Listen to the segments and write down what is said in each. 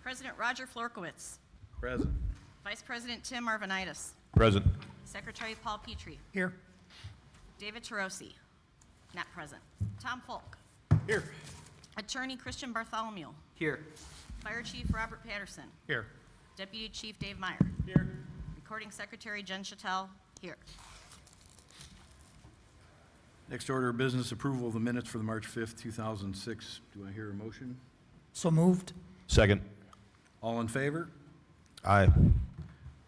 President Roger Florkowitz. Present. Vice President Tim Arvanitis. Present. Secretary Paul Petrie. Here. David Tarosi. Not present. Tom Folk. Here. Attorney Christian Bartholomew. Here. Fire Chief Robert Patterson. Here. Deputy Chief Dave Meyer. Here. Recording Secretary Jen Chattel. Here. Next order of business, approval of the minutes for the March 5th, 2006. Do I hear a motion? So moved. Second. All in favor? Aye.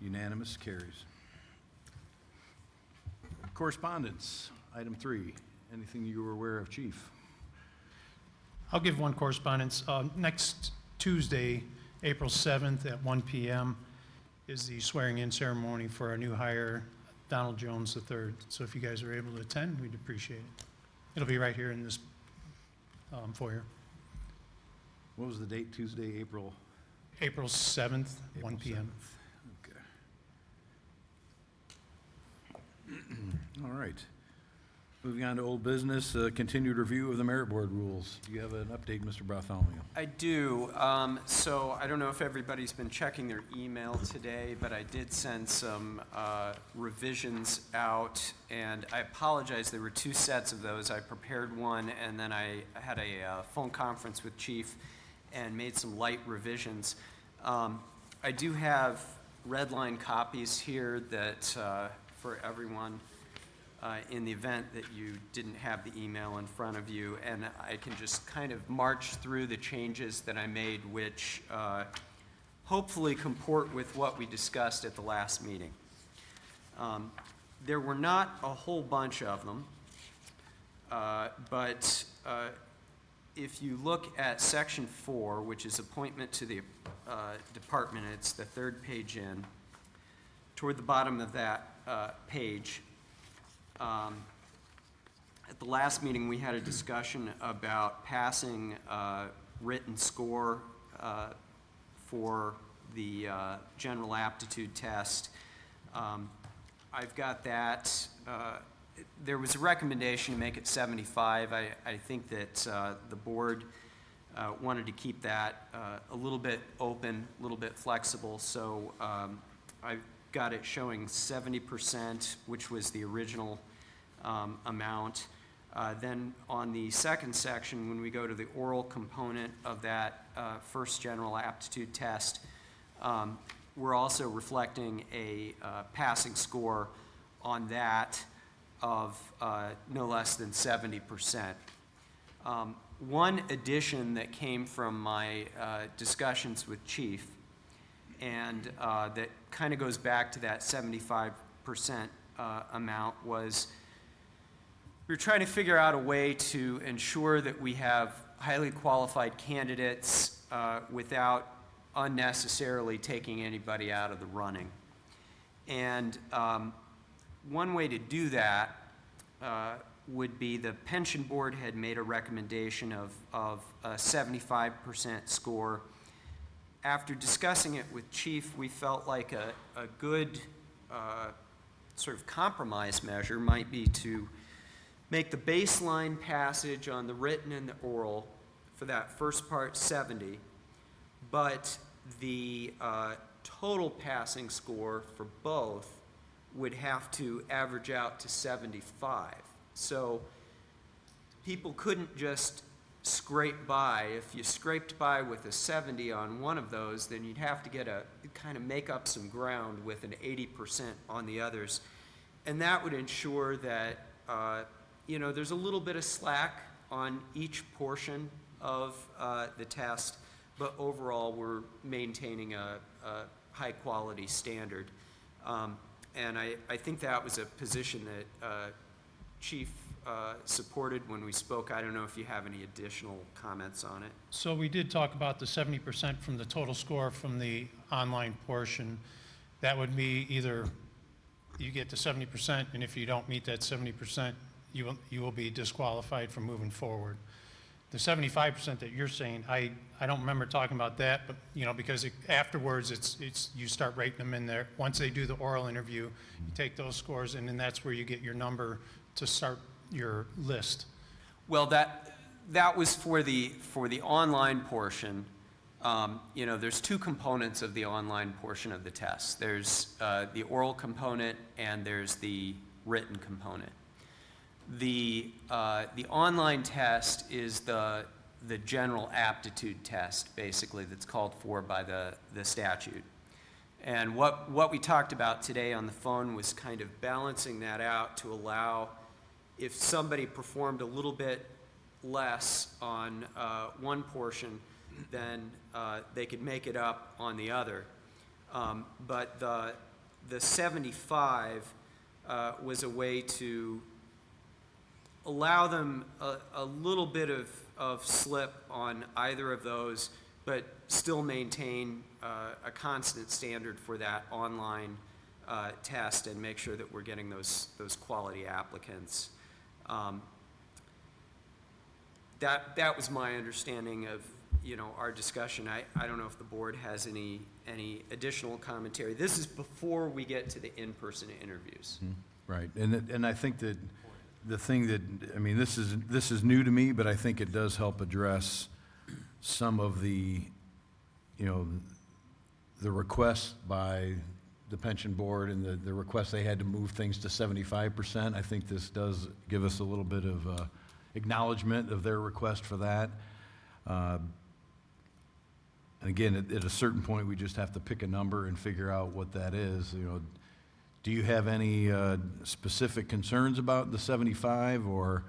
Unanimous, carries. Correspondence, item 3. Anything you were aware of, Chief? I'll give one correspondence. Next Tuesday, April 7th at 1 p.m. is the swearing-in ceremony for our new hire, Donald Jones III. So if you guys are able to attend, we'd appreciate it. It'll be right here in this foyer. What was the date? Tuesday, April? April 7th, 1 April p.m. 7th. Okay. All right. Moving on to old business, continued review of the merit board rules. Do you have an update, Mr. Bartholomew? I do. So I don't know if everybody's been checking their email today, but I did send some revisions out, and I apologize. There were 2 sets of those. I prepared one, and then I had a phone conference with Chief and made some light revisions. I do have red line copies here that for everyone. In the event that you didn't have the email in front of you, and I can just kind of march through the changes that I made, which hopefully comport with what we discussed at the last meeting. There were not a whole bunch of them, but if you look at section 4, which is appointment to the department, it's the 3rd page in, toward the bottom of that page, at the last meeting, we had a discussion about passing written score for the general aptitude test. I've got that. There was a recommendation to make it 75. I think that the board wanted to keep that a little bit open, a little bit flexible, so I've got it showing 70%, which was the original amount. Then on the second section, when we go to the oral component of that first general aptitude test, we're also reflecting a passing score on that of no less than 70%. One addition that came from my discussions with Chief, and that kind of goes back to that 75% amount, was we were trying to figure out a way to ensure that we have highly qualified candidates without unnecessarily taking anybody out of the running. And one way to do that would be the pension board had made a recommendation of a 75% score. After discussing it with Chief, we felt like a good sort of compromise measure might be to make the baseline passage on the written and the oral for that first part 70, but the total passing score for both would have to average out to 75. So people couldn't just scrape by. If you scraped by with a 70 on one of those, then you'd have to kind of make up some ground with an 80% on the others. And that would ensure that there's a little bit of slack on each portion of the test, but overall we're maintaining a high quality standard. And I think that was a position that Chief supported when we spoke. I don't know if you have any additional comments on it. So we did talk about the 70% from the total score from the online portion. That would be either you get to 70%, and if you don't meet that 70%, you will be disqualified from moving forward. The 75% that you're saying, I don't remember talking about that, but because afterwards it's you start rating them in there. Once they do the oral interview, you take those scores, and then that's where you get your number to start your list. Well, that was for the online portion. You know, there's two components of the online portion of the test. There's the oral component and there's the written component. The online test is the general aptitude test, basically, that's called for by the statute. And what we talked about today on the phone was kind of balancing that out to allow, if somebody performed a little bit less on one portion, then they could make it up on the other. But the 75 was a way to allow them a little bit of slip on either of those, but still maintain a constant standard for that online test and make sure that we're getting those quality applicants. That was my understanding of, you know, our discussion. I don't know if the board has any additional commentary. This is before we get to the in-person interviews. Right, and I think that the thing that, I mean, this is new to me, but I think it does help address some of the, you know, the request by the pension board and the request they had to move things to 75%. I think this does give us a little bit of acknowledgement of their request for that. And again, at a certain point, we just have to pick a number and figure out what that is. You know, do you have any specific concerns about the 75, or,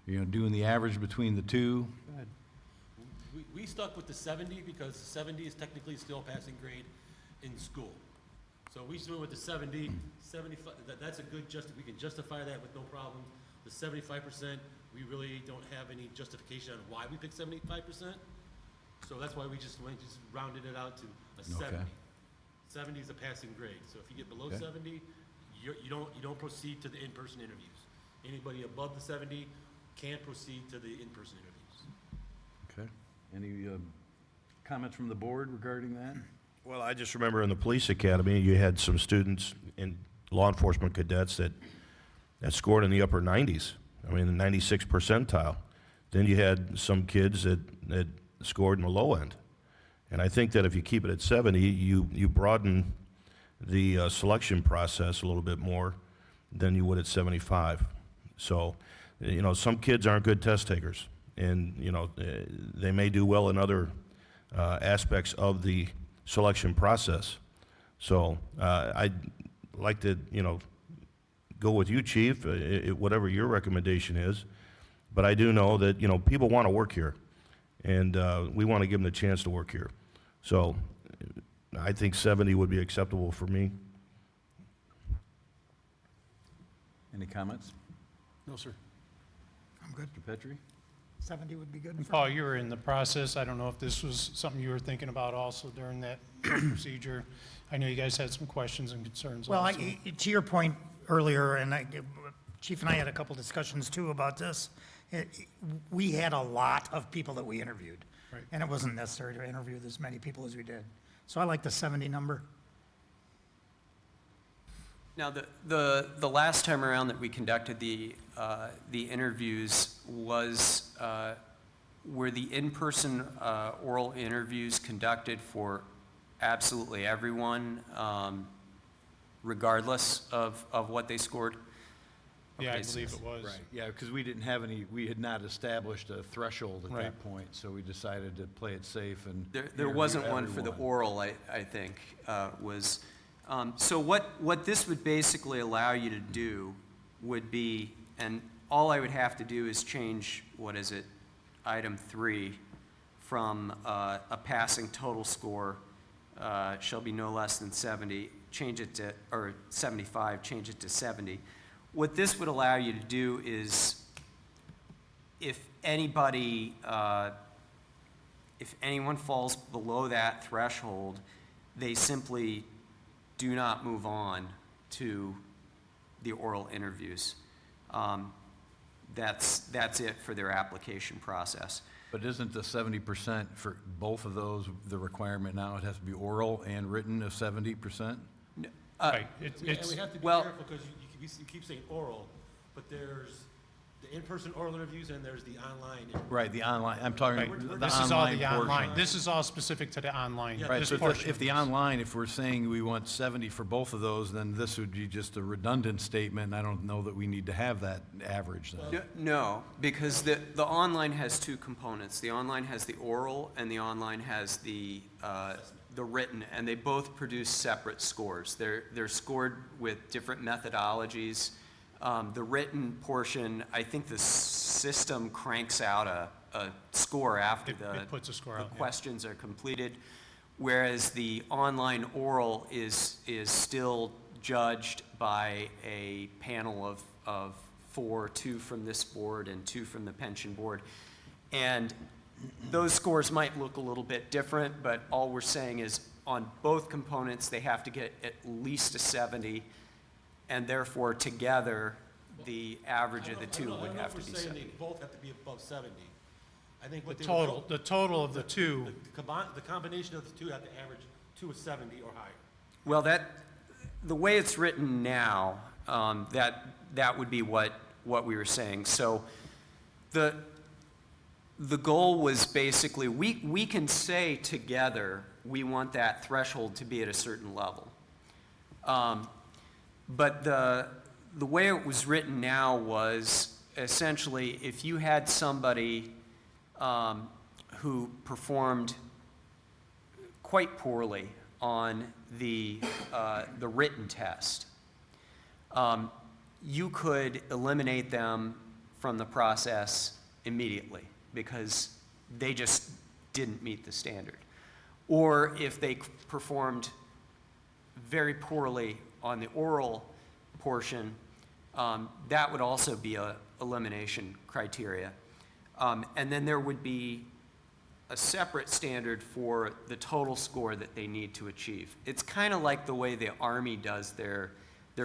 you know, doing the average between the two? We stuck with the 70 because 70 is technically still passing grade in school. So we went with the 70, 75, that's a good, we can justify that with no problem. The 75%, we really don't have any justification on why we picked 75%. So that's why we just rounded it out to a 70. Okay. 70 is a passing grade. So if you get below Okay. 70, you don't proceed to the in-person interviews. Anybody above the 70 can't proceed to the in-person interviews. Okay. Any comments from the board regarding that? Well, I just remember in the police academy, you had some students and law enforcement cadets that scored in the upper 90s. I mean, the 96th percentile. Then you had some kids that scored in the low end. And I think that if you keep it at 70, you broaden the selection process a little bit more than you would at 75. So, you know, some kids aren't good test takers. And, you know, they may do well in other aspects of the selection process. So I'd like to, you know, go with you, Chief, whatever your recommendation is. But I do know that, you know, people want to work here, and we want to give them the chance to work here. So I think 70 would be acceptable for me. Any comments? No, sir. I'm good. Mr. Petrie? 70 would be good. And for Paul, you were in the process. I don't know if this was something you were thinking about also during that procedure. I know you guys had some questions and concerns Well, also. to your point earlier, and Chief and I had a couple discussions too about this. We had a lot of people that we interviewed. Right. And it wasn't necessary to interview as many people as we did. So I like the 70 number. Now, the last time around that we conducted the interviews were the in-person oral interviews conducted for absolutely everyone, regardless of what they scored? Yeah, I Okay, so- believe it was. Right, yeah, because we didn't have any, we had not established a threshold at Right. that point, so we decided to play it safe and. There interview wasn't one for the everyone. oral, I think, was. So what this would basically allow you to do would be, and all I would have to do is change, what is it, item 3, from a passing total score shall be no less than 70, change it to, or 75, change it to 70. What this would allow you to do is, if anybody, if anyone falls below that threshold, they simply do not move on to the oral interviews. That's it for their application process. But isn't the 70% for both of those the requirement now? It has to be oral and written of 70%? Right, And it's, we have to be well- careful because you keep saying oral, but there's the in-person oral interviews and there's the online. Right, the online, I'm talking, Right. the This is all online the portion. online. This is all specific to the online. Yeah, Right, this so portion if of the this. online, if we're saying we want 70 for both of those, then this would be just a redundant statement. I don't know that we need to have that average then. No, because the online has two components. The online has the oral, and the online has the written, and they both produce separate scores. They're scored with different methodologies. The written portion, I think the system cranks out a score after It puts a score the out, yeah. questions are completed, whereas the online oral is still judged by a panel of four, two from this board and two from the pension board. And those scores might look a little bit different, but all we're saying is on both components, they have to get at least a 70, and therefore together, the average of the two would have to be I don't know if we're saying 70. they both have to be above 70. I think what The they total, the total of the two, The combination of the two have to average to a 70 or higher. Well, the way it's written now, that would be what we were saying. So the goal was basically, we can say together, we want that threshold to be at a certain level. But the way it was written now was essentially, if you had somebody who performed quite poorly on the written test, you could eliminate them from the process immediately because they just didn't meet the standard. Or if they performed very poorly on the oral portion, that would also be a elimination criteria. And then there would be a separate standard for the total score that they need to achieve. It's kind of like the way the Army does their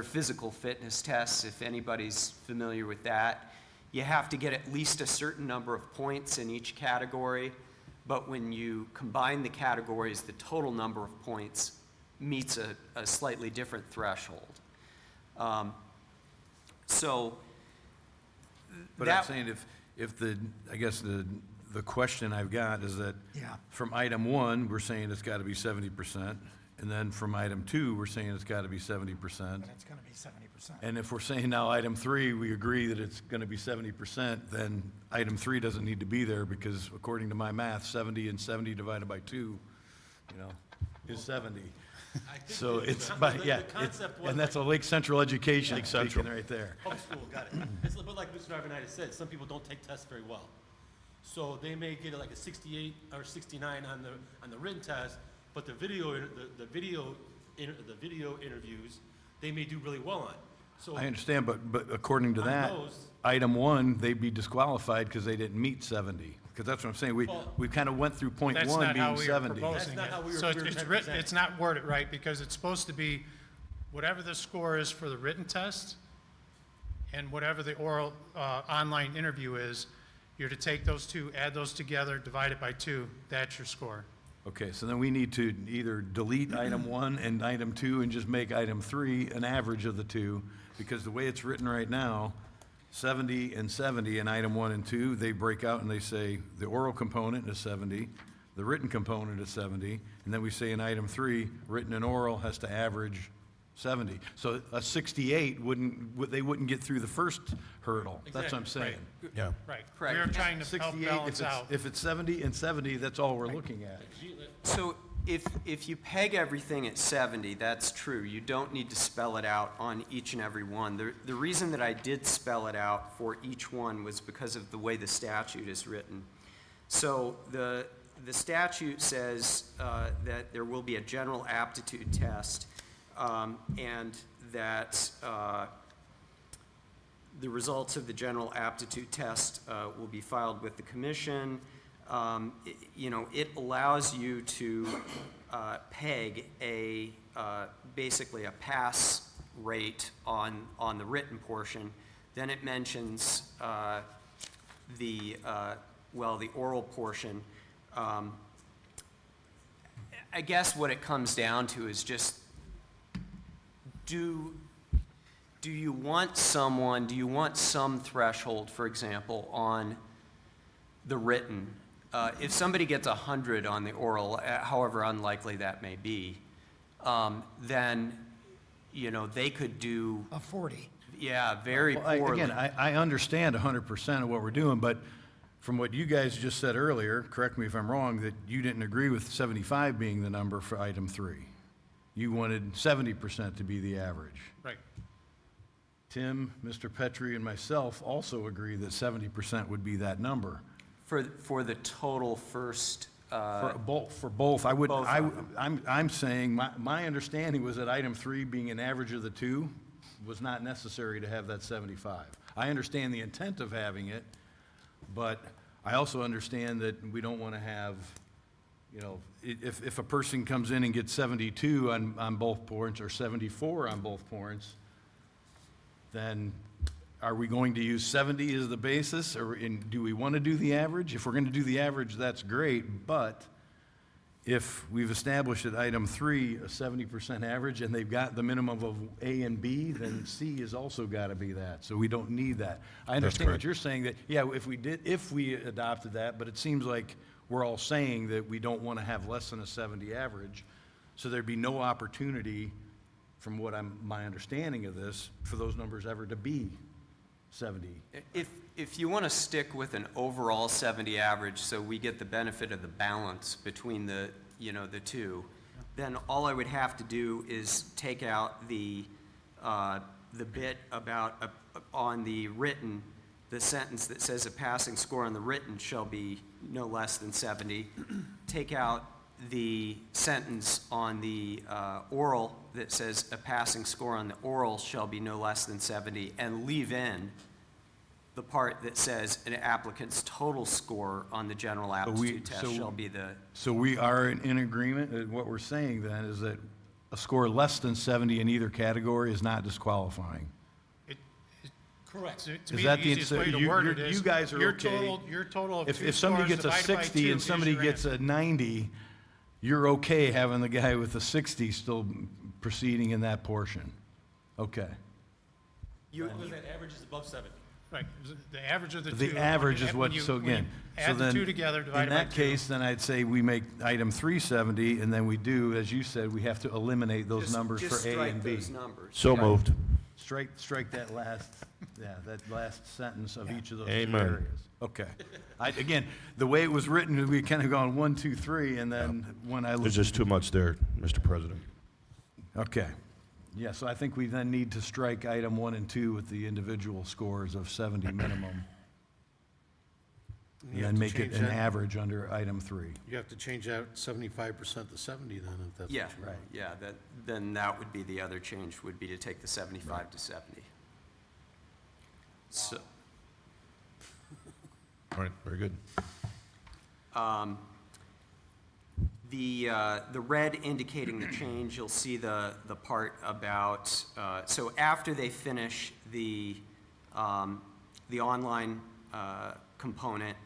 physical fitness tests, if anybody's familiar with that. You have to get at least a certain number of points in each category, but when you combine the categories, the total number of points meets a slightly different threshold. So But I'm saying if I guess the question I've got is that Yeah. from item 1, we're saying it's got to be 70%, and then from item 2, we're saying it's got to be 70%. But it's gonna be 70%. And if we're saying now item 3, we agree that it's going to be 70%, then item 3 doesn't need to be there because according to my math, 70 and 70 divided by 2, is 70. I think So the- it's, the- but the yeah, concept was and that's a like Lake Central education Lake speaking Central. right there. homeschool, got it. It's a little bit like Mr. Arvanitis said, some people don't take tests very well. So they may get like a 68 or 69 on the written test, but the video interviews, they may do really well on. So I understand, but according to On that, those- item 1, they'd be disqualified because they didn't meet 70. Because that's what I'm saying, Well- we kind of went through point that's 1 not how being we are 70. proposing That's not how we it. were- So we were it's trying to written, present. it's not worded right, because it's supposed to be whatever the score is for the written test and whatever the oral, online interview is, you're to take those two, add those together, divide it by 2, that's your score. Okay, so then we need to either delete item 1 and item 2 and just make item 3 an average of the two, because the way it's written right now, 70 and 70 in item 1 and 2, they break out and they say the oral component is 70, the written component is 70, and then we say in item 3, written and oral has to average 70. So a 68 they wouldn't get through the first hurdle. That's what I'm Exactly, saying. Yeah. Right. Correct. We're trying to help 68, balance out. if it's 70 and 70, that's all we're looking at. So if you peg everything at 70, that's true. You don't need to spell it out on each and every one. The reason that I did spell it out for each one was because of the way the statute is written. So the statute says that there will be a general aptitude test, and that the results of the general aptitude test will be filed with the commission. It allows you to peg basically a pass rate on the written portion. Then it mentions the oral portion. I guess what it comes down to is just do do you want some threshold, for example, on the written? If somebody gets 100 on the oral, however unlikely that may be, then, they could do, A 40. yeah, very Well, poorly. Again, I understand 100% of what we're doing, but from what you guys just said earlier, correct me if I'm wrong, that you didn't agree with 75 being the number for item 3. You wanted 70% to be the average. Right. Tim, Mr. Petrie, and myself also agree that 70% would be that number. For the total first, For both, I would, Both I, of them. I'm saying, my understanding was that item 3 being an average of the two was not necessary to have that 75. I understand the intent of having it, but I also understand that we don't want to have, if a person comes in and gets 72 on both points, or 74 on both points, then are we going to use 70 as the basis, or do we want to do the average? If we're going to do the average, that's great, but if we've established at item 3 a 70% average, and they've got the minimum of A and B, then C has also got to be that, so we don't need that. I understand what correct. you're saying, that, yeah, if we adopted that, but it seems like we're all saying that we don't want to have less than a 70 average, so there'd be no opportunity, from what my understanding of this, for those numbers ever to be 70. if you want to stick with an overall 70 average, so we get the benefit of the balance between the two, then all I would have to do is take out the bit about, on the written, the sentence that says a passing score on the written shall be no less than 70. Take out the sentence on the oral that says a passing score on the oral shall be no less than 70, and leave in the part that says an applicant's total score on the general aptitude test shall be the, So we are in agreement, that what we're saying then is that a score less than 70 in either category is not disqualifying. Correct. To Is me, that the the easiest way to you- word you're- it is. you guys are your okay. Your total of two If somebody scores gets a divided by 60 two and is somebody your gets answer. a 90, you're okay having the guy with the 60 still proceeding in that portion? Okay. Because that average is above 70. Right, the average of the two. The average is when what, you- so when you again, so Add the then, two together, divided by two. in that case, then I'd say we make item 370, and then we do, as you said, we have to eliminate those numbers just for A strike and B. those numbers. So moved. Strike that last, that last sentence of each of those two Amen. areas. Okay. Again, the way it was written, we kind of gone 1, 2, 3, and then when I There's looked. just too much there, Mr. President. Okay. Yeah, so I think we then need to strike item 1 and 2 with the individual scores of 70 minimum. And You have then to make it change an that. average under item 3. You have to change that 75% to 70 then, if that's. Yeah, what you want. yeah, then that would be the other change, would be to take the 75 to 70. So, All right, very good. the red indicating the change, you'll see the part about, so after they finish the online component,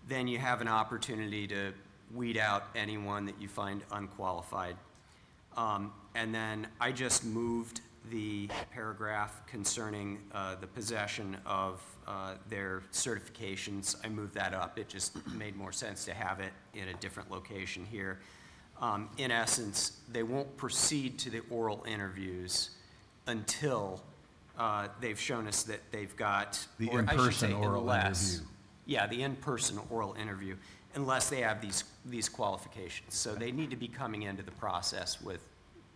then you have an opportunity to weed out anyone that you find unqualified. And then I just moved the paragraph concerning the possession of their certifications. I moved that up. It just made more sense to have it in a different location here. In essence, they won't proceed to the oral interviews until they've shown us that they've got, The or I should say, in-person oral unless- interview. Yeah, the in-person oral interview, unless they have these qualifications. So they need to be coming into the process with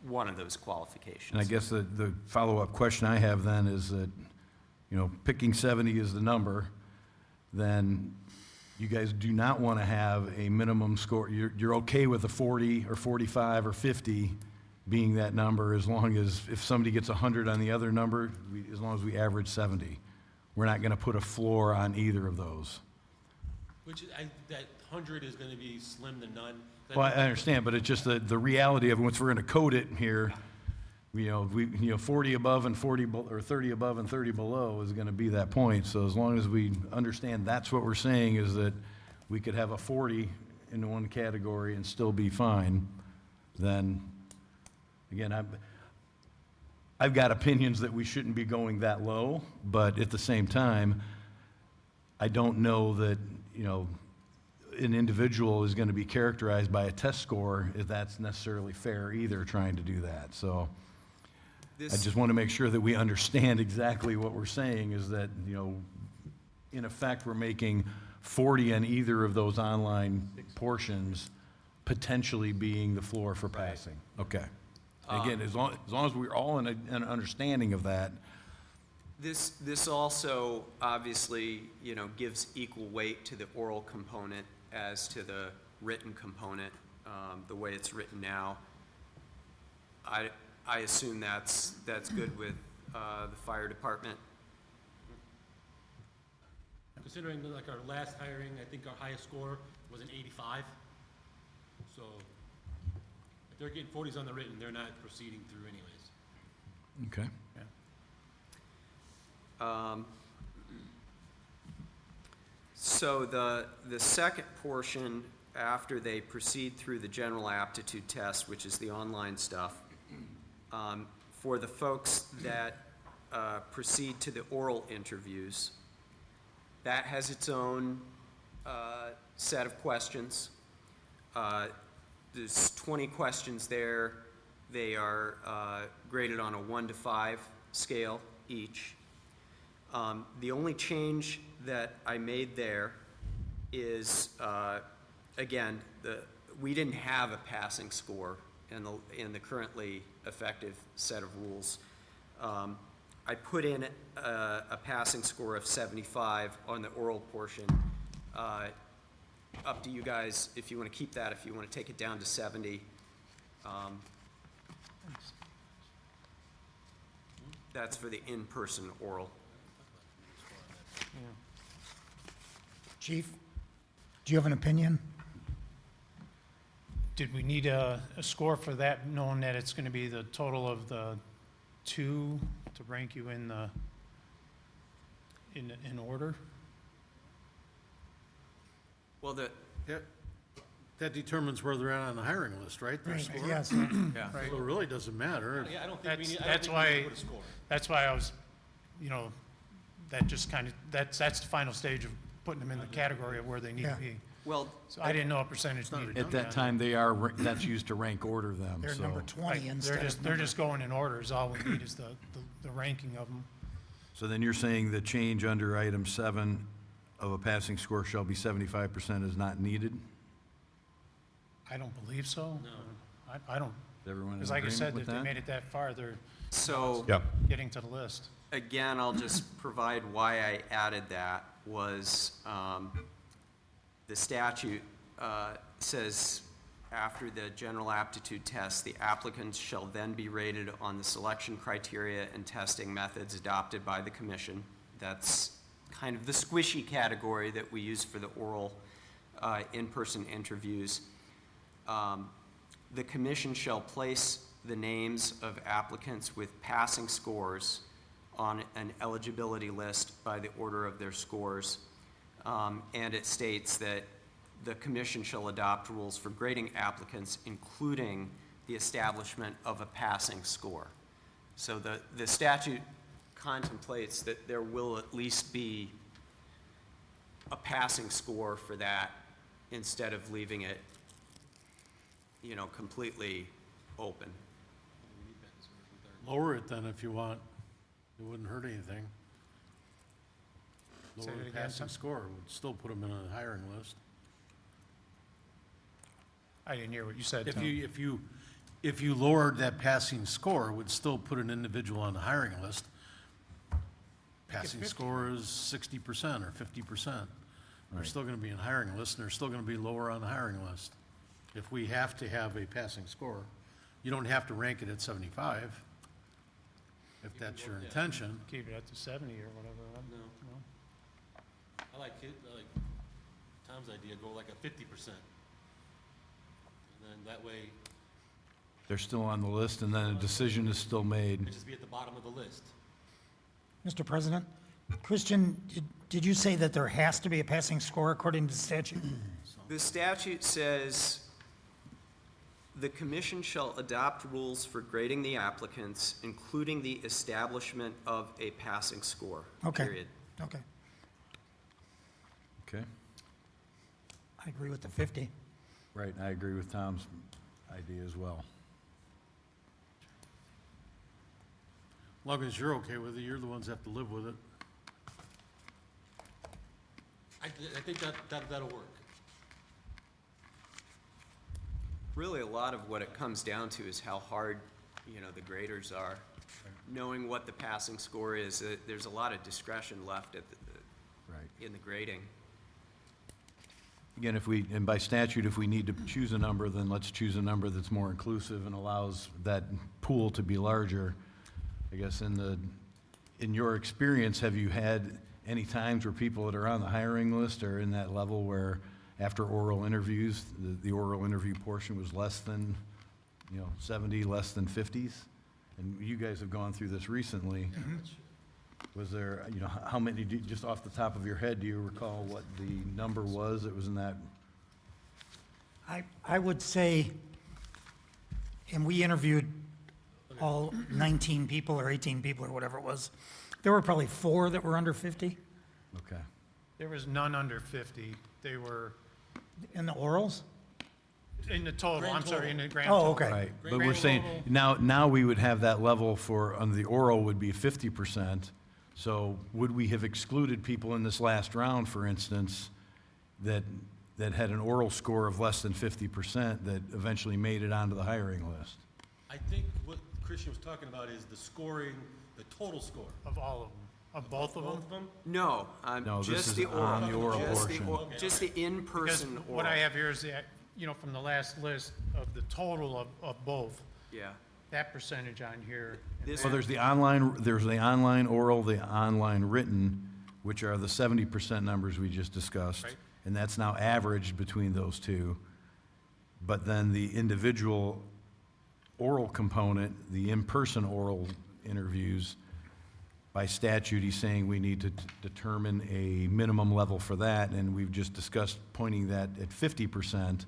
one of those qualifications. And I guess the follow-up question I have then is that, picking 70 is the number, then you guys do not want to have a minimum score. You're okay with a 40 or 45 or 50 being that number, as long as, if somebody gets 100 on the other number, as long as we average 70. We're not going to put a floor on either of those. Which, that 100 is going to be slim to none. Well, I understand, but it's just the reality of, once we're going to code it here, 40 above and 40, or 30 above and 30 below is going to be that point. So as long as we understand that's what we're saying, is that we could have a 40 in one category and still be fine, then, again, I've got opinions that we shouldn't be going that low, but at the same time, I don't know that, you know, an individual is going to be characterized by a test score, if that's necessarily fair either, trying to do that. So I This, just want to make sure that we understand exactly what we're saying, is that, you know, in effect, we're making 40 on either of those online portions, potentially being the floor for passing. Okay. Again, as long as we're all in an understanding of that, this also obviously, you know, gives equal weight to the oral component as to the written component, the way it's written now. I assume that's good with the fire department. Considering like our last hiring, I think our highest score was an 85. So if they're getting 40s on the written, they're not proceeding through anyways. okay. So the second portion, after they proceed through the general aptitude test, which is the online stuff, for the folks that proceed to the oral interviews, that has its own set of questions. There's 20 questions there. They are graded on a 1 to 5 scale each. The only change that I made there is, again, we didn't have a passing score in the currently effective set of rules. I put in a passing score of 75 on the oral portion. Up to you guys if you want to keep that, if you want to take it down to 70. That's for the in-person oral. Chief, do you have an opinion? Did we need a score for that, knowing that it's going to be the total of the two to rank you in order? Well, That determines where they're at on the hiring list, right? Their score? Yes. So it really doesn't matter. Yeah, I don't think we need, I don't That's think we need why, to put a score. that's why I was, you know, that just kind of, that's the final stage of putting them in the category of where they need to Yeah. be. well, So I didn't know a percentage needed. At that time, that's used to rank order them, They're so. number 20 Right, instead of they're just going in orders. All we need is the ranking of them. So then you're saying the change under item 7 of a passing score shall be 75% is not needed? I don't believe so. No. I don't, Is everyone in because like I agreement said, with if they that? made it that far, they're so Yeah. getting to the list. again, I'll just provide why I added that was the statute says after the general aptitude test, the applicants shall then be rated on the selection criteria and testing methods adopted by the commission. That's kind of the squishy category that we use for the oral in-person interviews. The commission shall place the names of applicants with passing scores on an eligibility list by the order of their scores. And it states that the commission shall adopt rules for grading applicants, including the establishment of a passing score. So the statute contemplates that there will at least be a passing score for that instead of leaving it, you know, completely open. Lower it then if you want. It wouldn't hurt anything. Say Lower it the again, passing Tom? score would still put them in a hiring list. I didn't hear what you said, If Tom. if you lowered that passing score, it would still put an individual on the hiring list. Passing score is 60% or 50%. They're still gonna be in hiring list, and they're still gonna be lower on the hiring list. If we have to have a passing score, you don't have to rank it at 75, if that's your intention. Keep it at the 70 or whatever. No. I like Tom's idea, go like a 50%. And then that way, They're still on the list, and then a decision is still made. it'd just be at the bottom of the list. Mr. President, Christian, did you say that there has to be a passing score according to statute? The statute says The commission shall adopt rules for grading the applicants, including the establishment of a passing score, Okay. period. Okay. Okay, I agree with the 50. right, I agree with Tom's idea as well. As long as you're okay with it, you're the ones that have to live with it. I think that'll work. Really, a lot of what it comes down to is how hard, the graders are. Knowing what the passing score is, there's a lot of discretion left Right. in the grading. Again, and by statute, if we need to choose a number, then let's choose a number that's more inclusive and allows that pool to be larger. I guess in your experience, have you had any times where people that are on the hiring list are in that level where after oral interviews, the oral interview portion was less than, 70, less than 50s? And you guys have gone through this recently. Was there, how many, just off the top of your head, do you recall what the number was that was in that? I would say, and we interviewed all 19 people or 18 people or whatever it was, there were probably 4 that were under 50 Okay. There was none under 50. They were in the orals? in the total, Grand I'm sorry, in the grand Oh, total. okay. Right, but Grand we're saying, total. now we would have that level for, on the oral would be 50%. So would we have excluded people in this last round, for instance, that had an oral score of less than 50% that eventually made it onto the hiring list? I think what Christian was talking about is the scoring, the total score. Of all of them, of both of them? them? No, No, this just is the oral. on the oral Just the portion. or- Just the Because in-person oral. what I have here is the, from the last list of the total of both, Yeah. that percentage on here. This, Well, there's the online oral, the online written, which are the 70% numbers we just discussed. Right. And that's now averaged between those two. But then the individual oral component, the in-person oral interviews, by statute, he's saying we need to determine a minimum level for that, and we've just discussed pointing that at 50%.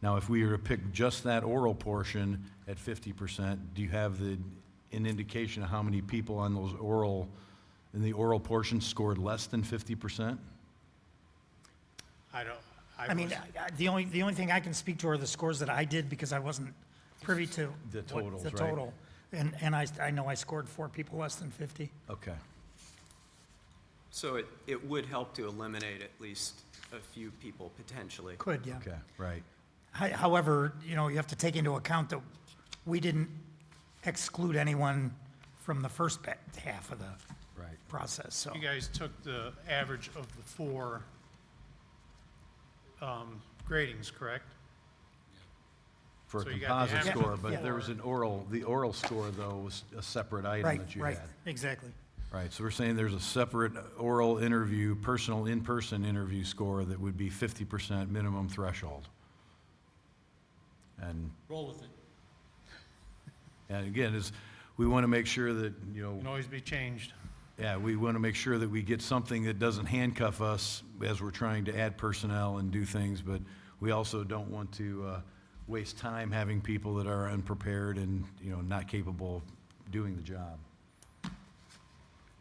Now, if we were to pick just that oral portion at 50%, do you have an indication of how many people on those in the oral portion scored less than 50%? I don't, I mean, the only thing I can speak to are the scores that I did because I wasn't privy to The what- totals, the right. total. And I know I scored 4 people less than 50. Okay. so it would help to eliminate at least a few people potentially. Could, yeah. Okay, right. However, you have to take into account that we didn't exclude anyone from the first half of the Right. process, so. you guys took the average of the 4 gradings, correct? For a So you got the composite average score, of but there was four. the oral score, though, was a separate item Right, that you right, had. exactly. Right, so we're saying there's a separate oral interview, personal in-person interview score that would be 50% minimum threshold. And Roll with it. again, we want to make sure that, Can always be changed. yeah, we want to make sure that we get something that doesn't handcuff us as we're trying to add personnel and do things, but we also don't want to waste time having people that are unprepared and, not capable of doing the job.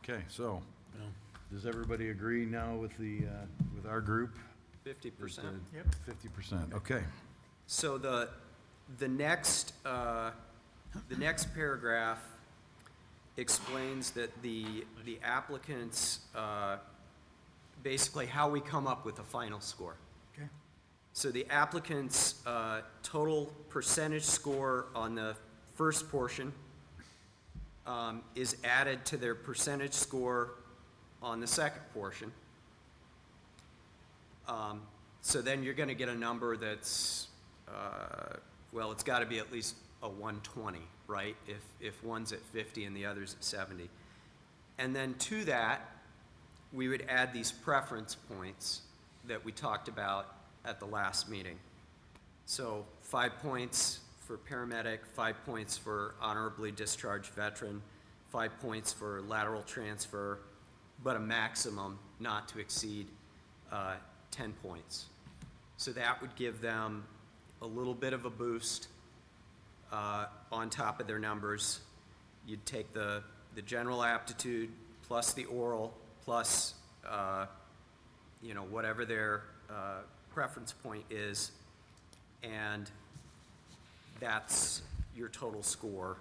Okay, so, does everybody agree now with with our group? 50%. Yep. 50%, okay. So the next paragraph explains that the applicants, basically how we come up with a final score. Okay. So the applicant's total percentage score on the first portion is added to their percentage score on the second portion. So then you're going to get a number that's, well, it's got to be at least a 120, right? If one's at 50 and the other's at 70. And then to that, we would add these preference points that we talked about at the last meeting. So 5 points for paramedic, 5 points for honorably discharged veteran, 5 points for lateral transfer, but a maximum not to exceed 10 points. So that would give them a little bit of a boost on top of their numbers. You'd take the general aptitude plus the oral plus, whatever their preference point is, and that's your total score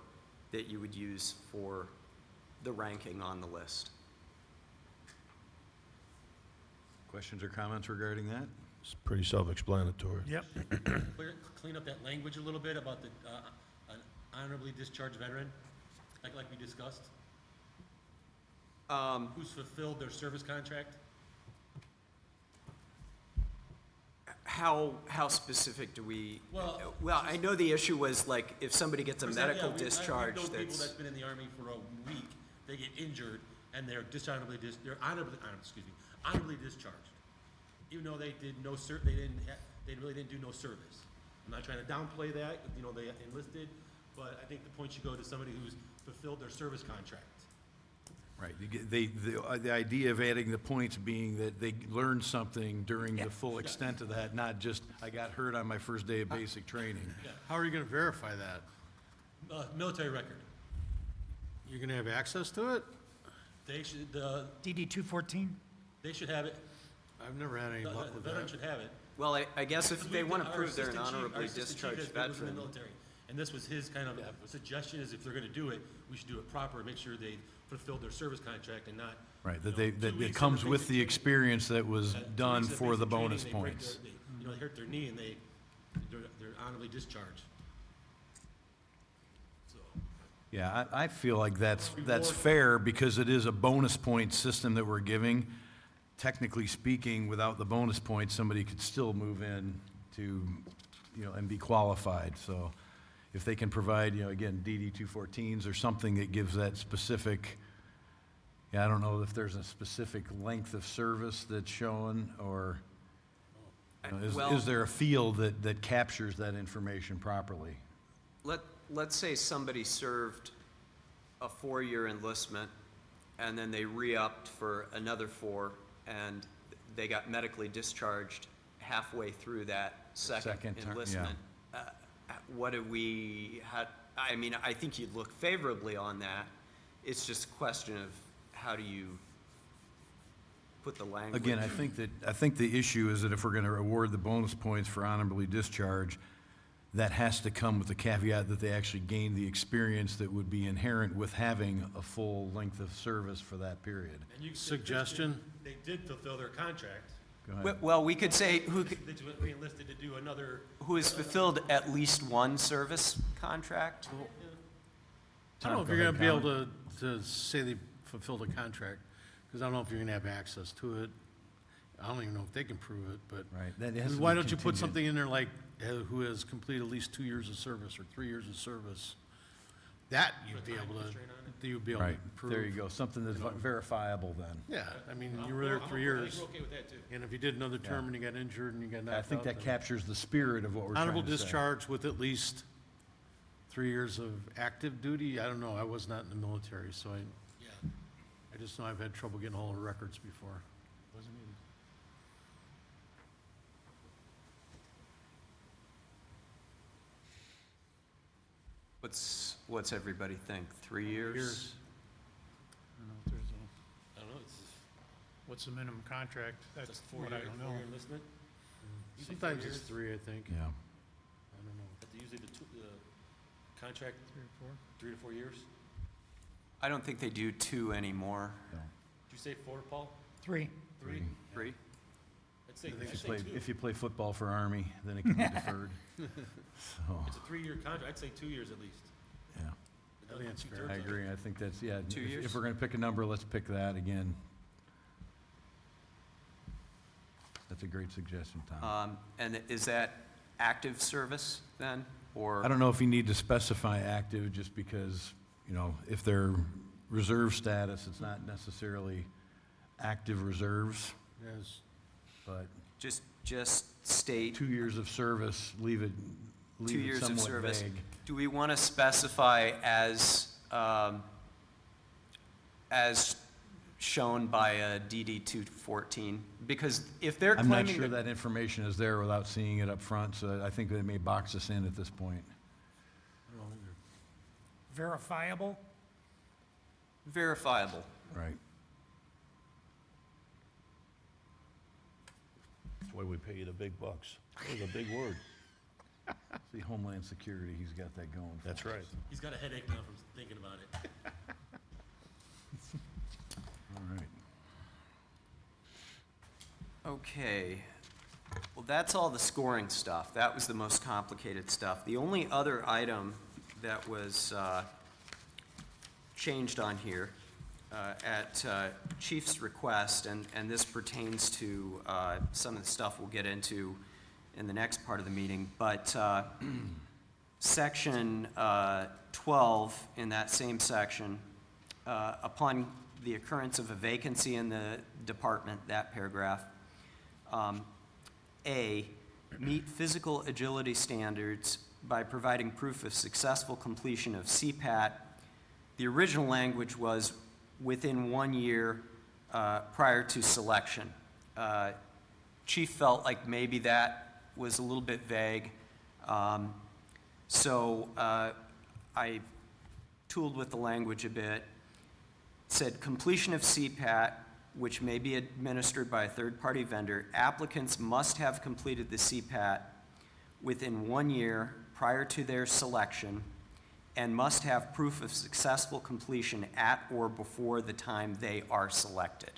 that you would use for the ranking on the list. Questions or comments regarding that? It's pretty self-explanatory. Yep. Clean up that language a little bit about the, an honorably discharged veteran, like we discussed, who's fulfilled their service contract. How specific do we? Well, Well, I know the issue was like, if somebody gets a For example, medical yeah, discharge I've known people that's, that's been in the Army for a week, they get injured, and they're honorably discharged. Even though they did no they really didn't do no service. I'm not trying to downplay that, they enlisted, but I think the point should go to somebody who's fulfilled their service contract. Right, the idea of adding the points being that they learned something during the full extent of that, not just, I got hurt on my first day of basic training. How are you gonna verify that? Military record. You're gonna have access to it? They should, DD 214? they should have it, I've never had any the luck with veteran that. should have it. well, I guess if they want to Our prove they're an assistant chief- our honorably assistant chief discharged has been in the veteran. military, and this was his kind of suggestion, is if they're gonna do it, we should do it proper, make sure they fulfilled their service contract and not. Right, that you know, 2 that it weeks comes of with basic the training, experience that was 2 done weeks of for the basic training, bonus they break points. they hurt their knee and they're honorably discharged. So, Yeah, I feel like that's Reward. fair because it is a bonus point system that we're giving. Technically speaking, without the bonus points, somebody could still move in to, and be qualified. So if they can provide, again, DD 214s or something that gives that specific, I don't know if there's a specific length of service that's shown, or Well- is there a field that captures that information properly? Let's say somebody served a 4-year enlistment, and then they re-upped for another 4, and they got medically discharged halfway through that second Second term, yeah. enlistment. What do we, I think you'd look favorably on that. It's just a question of how do you put the language? Again, I think the issue is that if we're going to award the bonus points for honorably discharge, that has to come with the caveat that they actually gain the experience that would be inherent with having a full length of service for that period. and you. Suggestion? They did fulfill their contract. Go ahead. Well, we could say They just re-enlisted to do another. who has fulfilled at least one service contract. I don't know Tom, if go you're ahead, gonna be Colin. able to say they fulfilled a contract, because I don't know if you're gonna have access to it. I don't even know if they can prove it, but. Right, that has to Why be don't you put continued. something in there like, who has completed at least 2 years of service or 3 years of service? That you'd be able to, to Right, prove. there you go, something that's verifiable then. Yeah, I mean, you were there 3 years, I think we're okay with that, too. and if you did another term and you got injured and you got knocked out. I think that then- captures the spirit of what we're trying to say. Honorable discharge with at least 3 years of active duty, I don't know, I was not in the military, so Yeah. I just know I've had trouble getting hold of records before. What's everybody think? 3 years? Years. I don't know if there's I don't know, what's the minimum contract? it's That's a what I don't know. four-year enlistment. Usually Sometimes 4 it's years. 3, I think. Yeah, I don't know. But usually the contract, 3 or 4? 3 to 4 years. I don't think they do 2 anymore. Did you say 4, Paul? 3. 3? 3? I'd say, I think I'd it's say 2. if you play football for Army, then it can be deferred. So, It's a 3-year contract, I'd say 2 years at least. yeah, It doesn't think it's have fair. 2 I terms. agree, I think that's, yeah. 2 years? If we're gonna pick a number, let's pick that again. That's a great suggestion, Tom. And is that active service then, or? I don't know if you need to specify active, just because, if they're reserve status, it's not necessarily active reserves, Yes. but Just state 2 years of service, leave it 2 years of somewhat service. vague. Do we want to specify as shown by a DD 214? Because if they're I'm not claiming sure that, that information is there without seeing it up front, so I think they may box us in at this point. I don't know verifiable? Verifiable. Right. That's why we pay you the big bucks. That was a big word. See, Homeland Security, he's got that going. for That's him. right. He's got a headache now from thinking about it. All right. Okay. Well, that's all the scoring stuff. That was the most complicated stuff. The only other item that was changed on here at Chief's request, and this pertains to some of the stuff we'll get into in the next part of the meeting, but Section 12, in that same section, upon the occurrence of a vacancy in the department, that paragraph, A, meet physical agility standards by providing proof of successful completion of CPAT. The original language was within 1 year prior to selection. Chief felt like maybe that was a little bit vague. So I tooled with the language a bit. Said completion of CPAT, which may be administered by a third-party vendor, applicants must have completed the CPAT within 1 year prior to their selection and must have proof of successful completion at or before the time they are selected.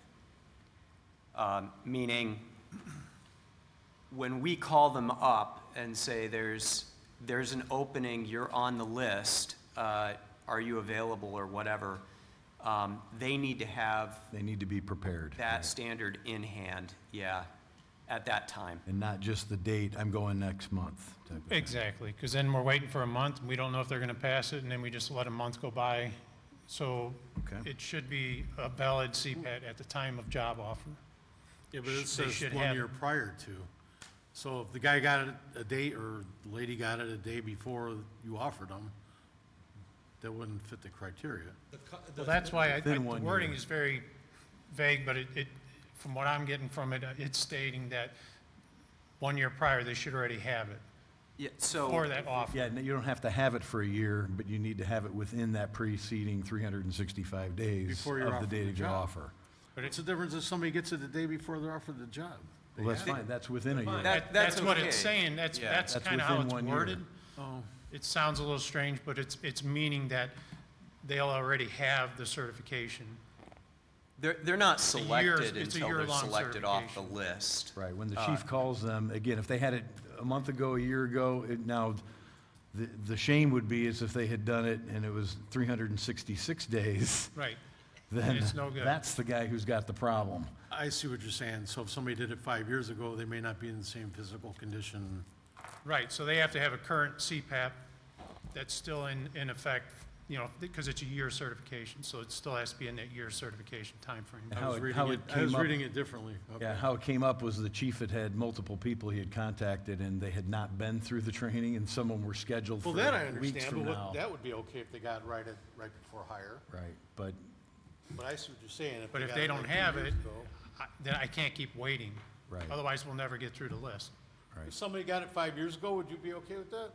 Meaning, when we call them up and say there's an opening, you're on the list, are you available or whatever, they need to have They need to be prepared. that right. standard in hand, yeah, at that time. And not just the date, I'm going next month type of thing. Exactly, because then we're waiting for a month, and we don't know if they're going to pass it, and then we just let a month go by. So Okay. it should be a valid CPAT at the time of job offer. Yeah, but They it says should 1 have year it. prior to. So if the guy got it a day, or the lady got it a day before you offered them, that wouldn't fit the criteria. Well, that's why the Within 1 wording year. is very vague, but from what I'm getting from it, it's stating that 1 year prior, they should already have it Yeah, for so, that offer. Yeah, no, you don't have to have it for a year, but you need to have it within that preceding 365 days Before you're of the offered date the of your job. offer. But What's the difference if somebody gets it the day before they're offered the job? Well, that's fine, that's within a year. That's what okay. it's saying, that's Yeah. that's That's kind of how within it's 1 year. worded. Oh, It sounds a little strange, but it's meaning that they'll already have the certification. they're not a year- selected it's a until they're year-long selected off the certification. list. Right, when the chief calls them, again, if they had it a month ago, a year ago, now, the shame would be is if they had done it and it was 366 days, Right. then It's no good. that's the guy who's got the problem. I see what you're saying. So if somebody did it 5 years ago, they may not be in the same physical condition. Right, so they have to have a current CPAP that's still in effect, you know, because it's a year certification, so it still has to be in that year certification timeframe. And I how was it- reading how it, it I was came up- reading it differently. Okay. Yeah, how it came up was the chief had multiple people he had contacted, and they had not been through the training, and some of them were scheduled for Well, that I weeks understand, from but now. that would be okay if they got right before hire. Right, but, But I see what you're saying. But if got they it don't like 2 have years it, ago. then I can't keep waiting. Right. Otherwise, we'll never get through the list. right. If somebody got it 5 years ago, would you be okay with that?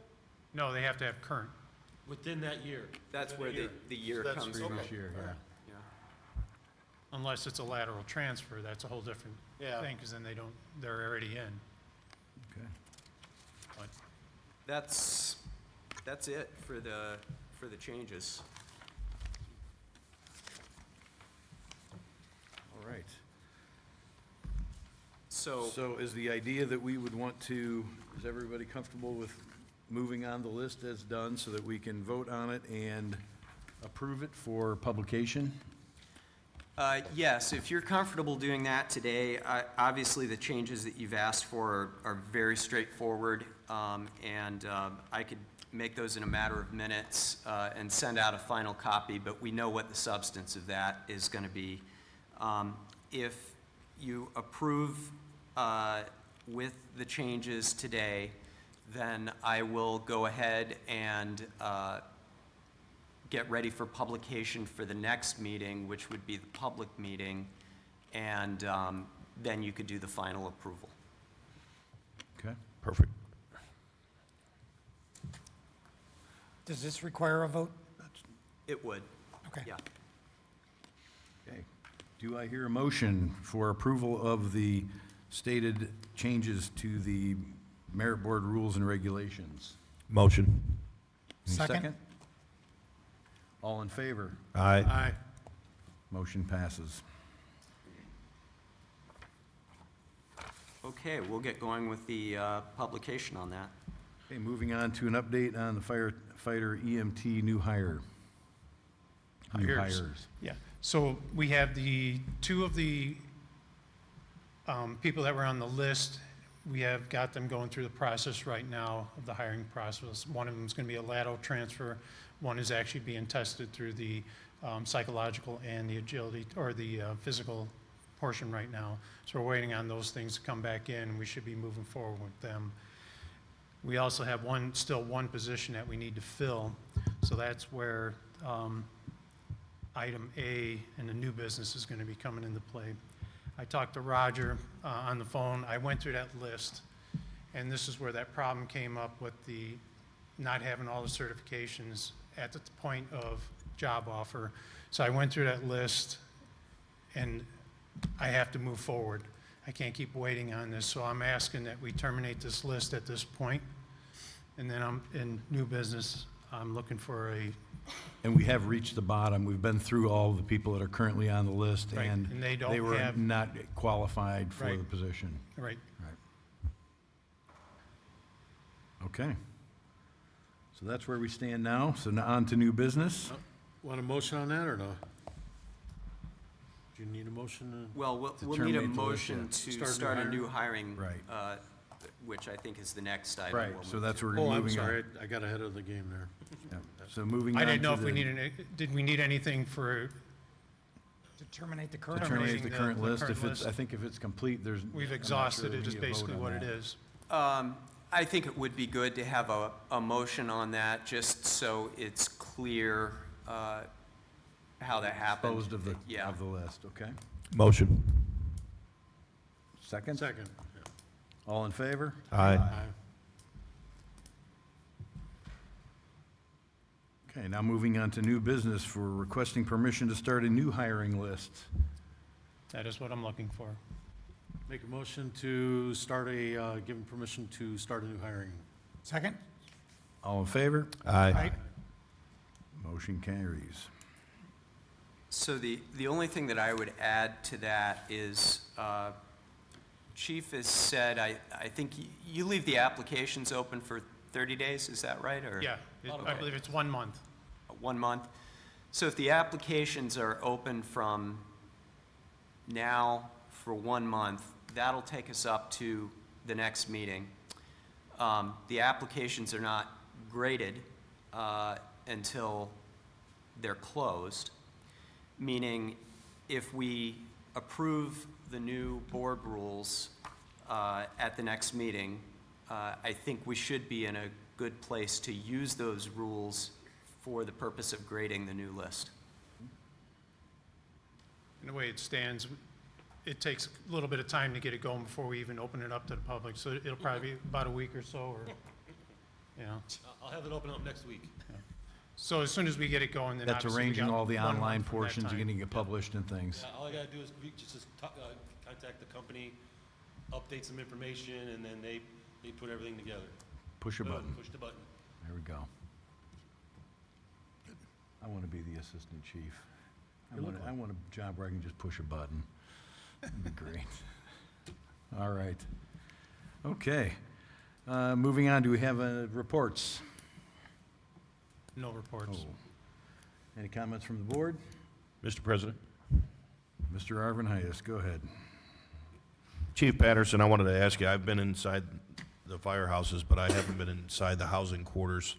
No, they have to have current. Within that year. That's where the year So that's comes okay. from. Previous year, yeah. Yeah. Unless it's a lateral transfer, that's a whole different Yeah. thing, because then they're already in. Okay. But That's it for the changes. All right. So, So is the idea that we would want to, is everybody comfortable with moving on the list as done so that we can vote on it and approve it for publication? yes, if you're comfortable doing that today, obviously the changes that you've asked for are very straightforward, and I could make those in a matter of minutes and send out a final copy, but we know what the substance of that is going to be. If you approve with the changes today, then I will go ahead and get ready for publication for the next meeting, which would be the public meeting, and then you could do the final approval. Okay. Perfect. Does this require a vote? It would, Okay. yeah. Okay. Do I hear a motion for approval of the stated changes to the Merit Board rules and regulations? Motion. Any Second. All in favor? Aye. Aye. Motion passes. Okay, we'll get going with the publication on that. Okay, moving on to an update on the firefighter EMT new hire. New Hires. hires. Yeah, so we have two of the people that were on the list. We have got them going through the process right now of the hiring process. One of them is going to be a lateral transfer. One is actually being tested through the psychological and the agility, or the physical portion right now. So we're waiting on those things to come back in, and we should be moving forward with them. We also have still one position that we need to fill, so that's where item A in the new business is going to be coming into play. I talked to Roger on the phone. I went through that list, and this is where that problem came up with the not having all the certifications at the point of job offer. So I went through that list, and I have to move forward. I can't keep waiting on this, so I'm asking that we terminate this list at this point. And then I'm in new business. I'm looking for And we have reached the bottom. We've been through all the people that are currently on the list, Right, and and they don't they were have- not qualified for Right. the position. right. Okay. So that's where we stand now. So now on to new business. Want a motion on that, or no? Do you need a motion? Well, we'll To we'll need a terminate the list, motion yeah. to start a new hiring. Right. Which I think is the next item. Right, we'll so move that's to. where Oh, we're I'm moving on. sorry, I got ahead of the game there. Yeah. So moving on I didn't know to if we the- did we need anything for, To terminate the to current. terminate terminating the current the list. current If it's, list? I think if it's complete, there's. we've I'm not exhausted sure it, we is need a vote basically on what it that. is. I think it would be good to have a motion on that, just so it's clear how that happened. Disposed of the, Yeah. of the list, okay? Motion. Second? Second. Yeah. All in favor? Aye. Aye. Okay, now moving on to new business for requesting permission to start a new hiring list. That is what I'm looking for. Make a motion to start give them permission to start a new hiring. Second? All in favor? Aye. Motion carries. So the only thing that I would add to that is, Chief has said, I think you leave the applications open for 30 days, is that right? Or Yeah, I believe it's 1 month. 1 month? So if the applications are open from now for 1 month, that'll take us up to the next meeting. The applications are not graded until they're closed, meaning if we approve the new board rules at the next meeting, I think we should be in a good place to use those rules for the purpose of grading the new list. And the way it stands, it takes a little bit of time to get it going before we even open it up to the public, so it'll probably be about a week or so, or, you know. I'll have it open up next week. So as soon as we get it going, then That's obviously we arranging got all the 1 month online from that portions and time. getting it published and things. Yeah, all I gotta do is contact the company, update some information, and then they put everything together. Push a Boom, button. Push the button. There we go. I want to be the assistant chief. I want a job where I can just push a button. That'd be great. All right. Okay. Moving on, do we have reports? No reports. Oh. Any comments from the board? Mr. President. Mr. Arvin Hayes, go ahead. Chief Patterson, I wanted to ask you, I've been inside the firehouses, but I haven't been inside the housing quarters.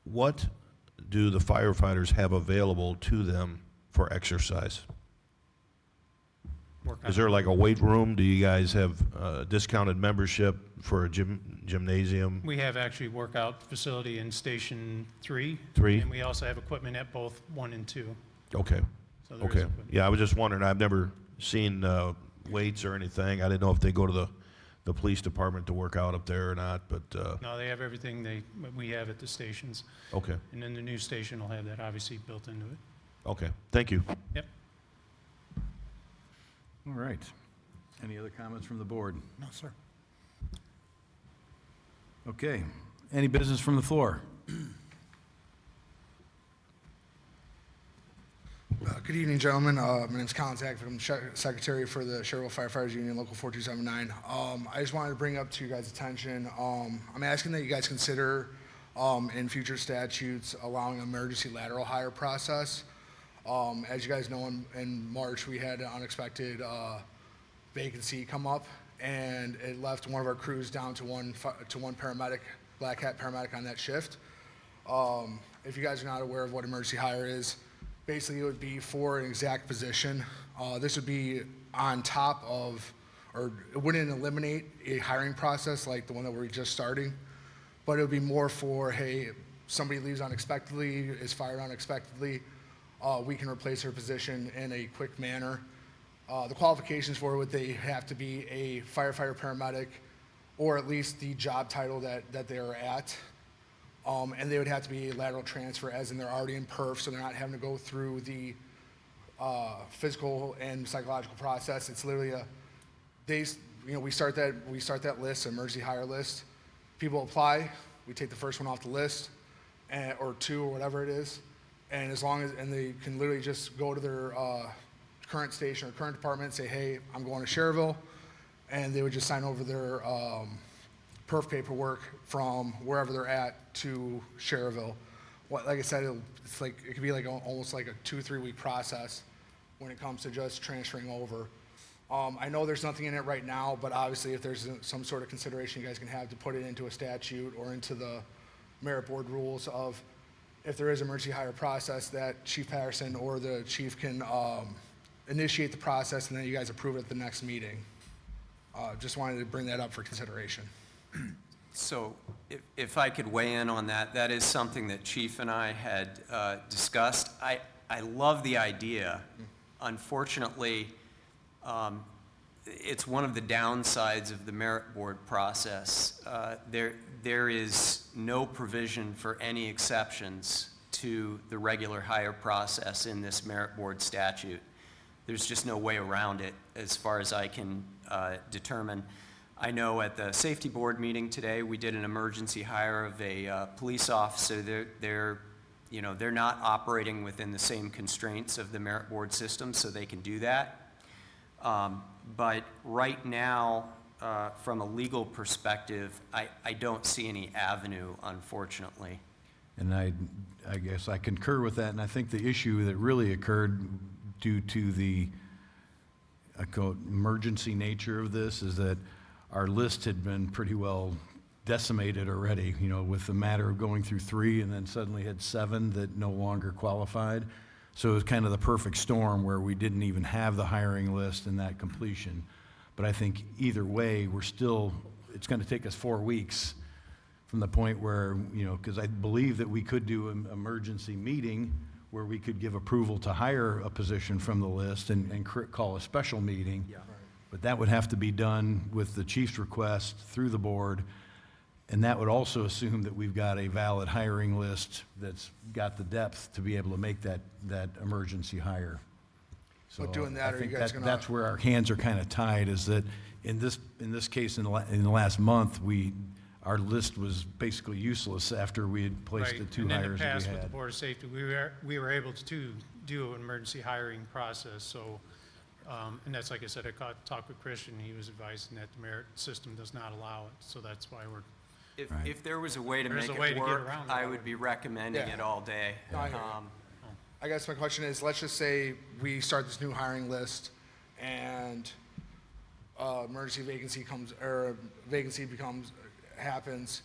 What do the firefighters have available to them for exercise? Work on Is there like a weight room? Do you guys have discounted membership for a gymnasium? We have actually workout facility in Station 3. 3? And we also have equipment at both 1 and 2. Okay, So there is okay. equipment. Yeah, I was just wondering, I've never seen weights or anything. I didn't know if they go to the police department to work out up there or not, but, No, they have everything we have at the stations. okay, And then the new station will have that obviously built into it. okay, thank you. Yep. All right. Any other comments from the board? No, sir. Okay. Any business from the floor? Good evening, gentlemen. My name's Colin Zach. I'm Secretary for the Schererville Firefighters Union, Local 4279. I just wanted to bring up to you guys' attention, I'm asking that you guys consider in future statutes allowing an emergency lateral hire process. As you guys know, in March, we had an unexpected vacancy come up, and it left one of our crews down to one paramedic, black hat paramedic on that shift. If you guys are not aware of what emergency hire is, basically it would be for an exact position. This would be on top of, or it wouldn't eliminate a hiring process like the one that we're just starting, but it would be more for, hey, somebody leaves unexpectedly, is fired unexpectedly, we can replace their position in a quick manner. The qualifications for it would they have to be a firefighter paramedic, or at least the job title that they are at. And they would have to be a lateral transfer, as in they're already in perf, so they're not having to go through the physical and psychological process. It's literally we start that list, emergency hire list. People apply, we take the first one off the list, or two, or whatever it is, and and they can literally just go to their current station or current department and say, hey, I'm going to Schererville, and they would just sign over their perf paperwork from wherever they're at to Schererville. Like I said, it could be like almost like a 2-3 week process when it comes to just transferring over. I know there's nothing in it right now, but obviously if there's some sort of consideration you guys can have to put it into a statute or into the merit board rules of, if there is an emergency hire process, that Chief Patterson or the chief can initiate the process, and then you guys approve it at the next meeting. Just wanted to bring that up for consideration. So if I could weigh in on that, that is something that Chief and I had discussed. I love the idea. Unfortunately, it's one of the downsides of the merit board process. There is no provision for any exceptions to the regular hire process in this merit board statute. There's just no way around it as far as I can determine. I know at the safety board meeting today, we did an emergency hire of a police officer. They're not operating within the same constraints of the merit board system, so they can do that. But right now, from a legal perspective, I don't see any avenue, unfortunately. And I guess I concur with that, and I think the issue that really occurred due to the, I call it, emergency nature of this is that our list had been pretty well decimated already, with the matter of going through 3 and then suddenly had 7 that no longer qualified. So it was kind of the perfect storm where we didn't even have the hiring list and that completion. But I think either way, it's going to take us 4 weeks from the point where, because I believe that we could do an emergency meeting where we could give approval to hire a position from the list and call a special meeting. Yeah. But that would have to be done with the chief's request through the board, and that would also assume that we've got a valid hiring list that's got the depth to be able to make that emergency hire. So But doing that, I are think you guys gonna? that's where our hands are kind of tied, is that in this case, in the last month, our list was basically useless after we had placed Right. the 2 And then hires in the that past we with the had. Board of Safety, we were able to do an emergency hiring process, so, and that's, like I said, I talked with Christian, he was advising that the merit system does not allow it, so that's why we're, If there was a way to There's make a way it to get work, around I it. would be recommending Yeah. it all day. No, I hear you. I guess my question is, let's just say we start this new hiring list and emergency vacancy happens,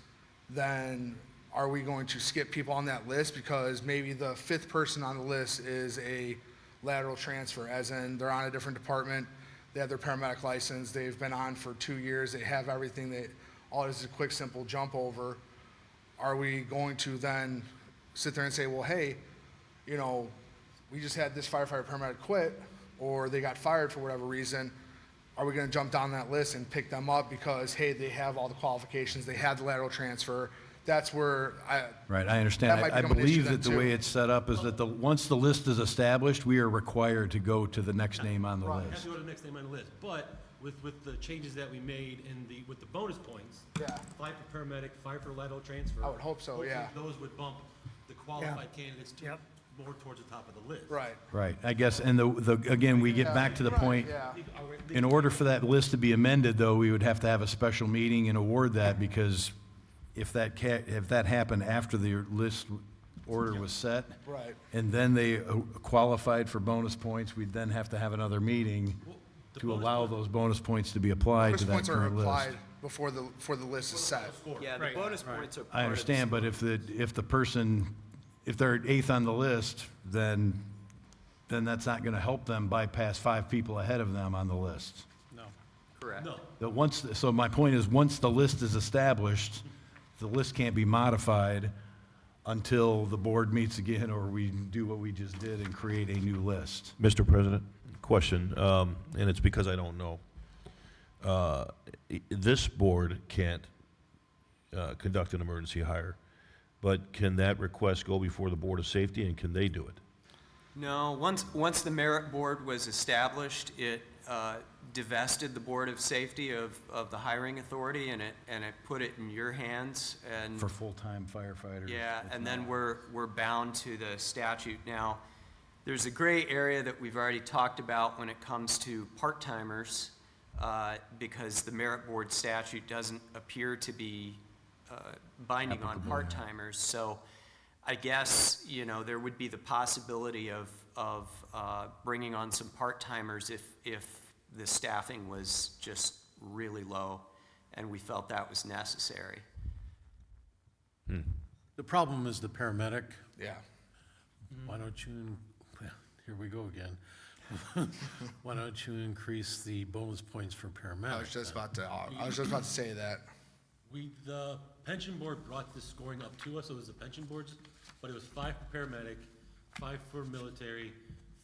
then are we going to skip people on that list because maybe the 5th person on the list is a lateral transfer, as in they're on a different department, they have their paramedic license, they've been on for 2 years, they have everything, all this is a quick, simple jump over. Are we going to then sit there and say, well, hey, we just had this firefighter paramedic quit, or they got fired for whatever reason, are we gonna jump down that list and pick them up because, hey, they have all the qualifications, they have the lateral transfer? That's where Right, I understand. That might I become an issue believe then, that the too. way it's set up is that once the list is established, we are required to go to the next name on the Right. Have list. to go to the next name on the list, but with the changes that we made with the bonus points, Yeah. 5 for paramedic, 5 for lateral transfer. I would hope so, hopefully yeah. Those would bump the qualified candidates to Yep. more towards the top of the list. right. Right, I guess, and again, we get back to the Right, point, yeah. in order for that list to be amended, though, we would have to have a special meeting and award that, because if that happened after the list order was set, Right. and then they qualified for bonus points, we'd then have to have another meeting the to bonus allow those bonus points to be applied Bonus to that points are current list. applied before the list is set. Yeah, the Right. bonus points are part I of the understand, but if the person, if they're eighth on the list, then that's not gonna help them bypass 5 people ahead of them on the list. No. Correct. No, So my point is, once the list is established, the list can't be modified until the board meets again, or we do what we just did and create a new list. Mr. President, question, and it's because I don't know. This board can't conduct an emergency hire, but can that request go before the Board of Safety, and can they do it? No, once the merit board was established, it divested the Board of Safety of the hiring authority, and it put it in your hands, and. For full-time firefighters. Yeah, if and not. then we're bound to the statute. Now, there's a gray area that we've already talked about when it comes to part-timers, because the merit board statute doesn't appear to be binding on part-timers. So I guess, there would be the possibility of bringing on some part-timers if the staffing was just really low, and we felt that was necessary. The problem is the paramedic. Yeah. Why don't you, here we go again. Why don't you increase the bonus points for paramedic? I was just about to say that. the pension board brought this scoring up to us, so it was the pension boards, but it was 5 for paramedic, 5 for military,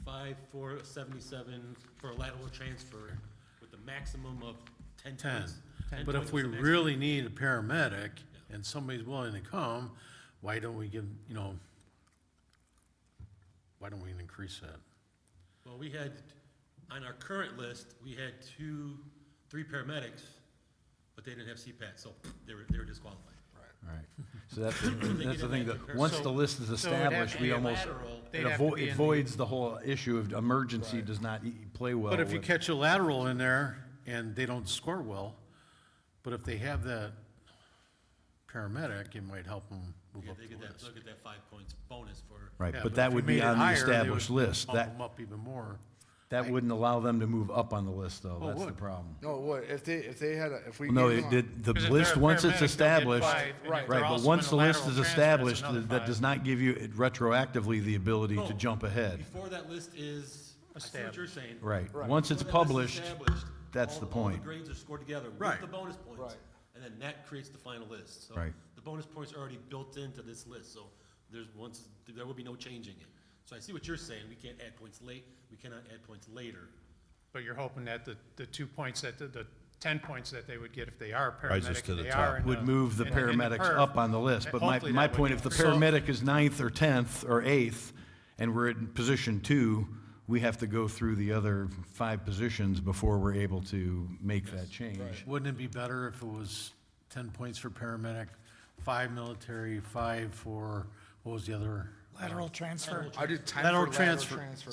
5 for 77 for a lateral transfer, with the maximum of 10 10. points. 10 But points if was we the maximum. really need a paramedic and somebody's willing to come, why don't we give, why don't we increase that? Well, we had, on our current list, we had 3 paramedics, but they didn't have CPAT, so they were disqualified. Right. So that's the thing, that, So- once the list is so it'd have established, to we be almost, lateral. They'd have to be it in voids the whole issue of emergency does not play well But if you with- catch a lateral in there and they don't score well, but if they have that paramedic, it might help them move Yeah, up they the get that, list. they'll get that 5 points bonus for. Right, Yeah, but if that we would be made it on the higher, they established would list. Bump That, them up even more. that wouldn't allow them to move up on the list, though. Oh, it That's the would. problem. No, what, if they had, if we. No, gave it them did, the 'Cause if list, they're a once it's paramedic, they'll get established, 5, and if right, they're right, but also once in the a list lateral is transfer, it's established, another that 5. does not give you retroactively the ability to No. jump ahead. Before that list is, I see what you're saying. Right. Right. Once it's Before that list published, is established, that's all the All point. the grades are scored together with Right. the bonus points. Right. And then that creates the final list. So Right. the bonus points are already built into this list, so there will be no changing it. So I see what you're saying, we can't add points late, we cannot add points later. But you're hoping that the 2 points that, the 10 points that they would get if they are Rises paramedic, to and the they top. are in Would move the in the paramedics perf, up on the list. But hopefully my that would point, if the increase. paramedic is 9th or 10th or 8th, and we're in position 2, we have to go through the other 5 positions before we're able to make that change. Wouldn't it be better if it was 10 points for paramedic, 5 military, 5 for, what was the other? Lateral transfer. I did 10 Lateral for lateral transfer. transfer.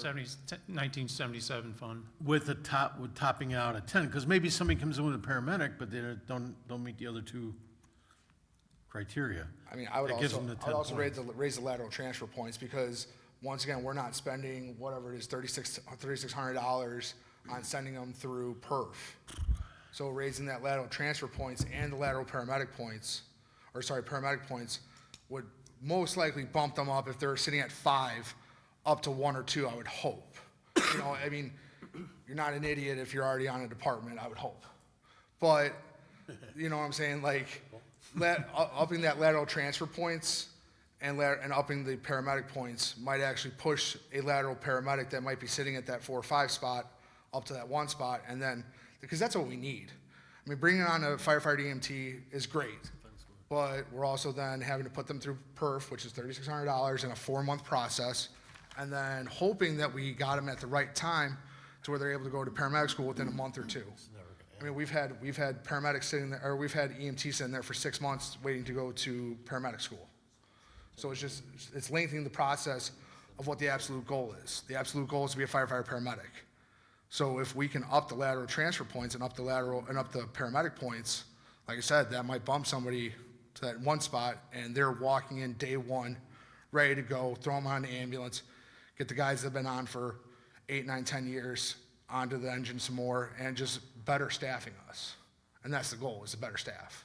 1977 fund. With topping out at 10, because maybe somebody comes in with a paramedic, but they don't meet the other 2 criteria. I mean, I would That gives also, them the I would 10 also points. raise the lateral transfer points because, once again, we're not spending whatever it is, $3,600 on sending them through perf. So raising that lateral transfer points and the lateral paramedic points, paramedic points, would most likely bump them up if they're sitting at 5, up to 1 or 2, I would hope. I mean, you're not an idiot if you're already on a department, I would hope. But, you know what I'm saying, like, upping that lateral transfer points and upping the paramedic points might actually push a lateral paramedic that might be sitting at that 4 or 5 spot up to that 1 spot, and then because that's what we need. I mean, bringing on a firefighter EMT is great, but we're also then having to put them through perf, which is $3,600 in a 4-month process, and then hoping that we got them at the right time to where they're able to go to paramedic school within a month or two. I mean, we've had paramedics sitting there, or we've had EMTs sitting there for 6 months waiting to go to paramedic school. So it's lengthening the process of what the absolute goal is. The absolute goal is to be a firefighter paramedic. So if we can up the lateral transfer points and up the paramedic points, like I said, that might bump somebody to that one spot, and they're walking in day one, ready to go, throw them on the ambulance, get the guys that have been on for 8, 9, 10 years onto the engine some more, and just better staffing us. And that's the goal, is a better staff.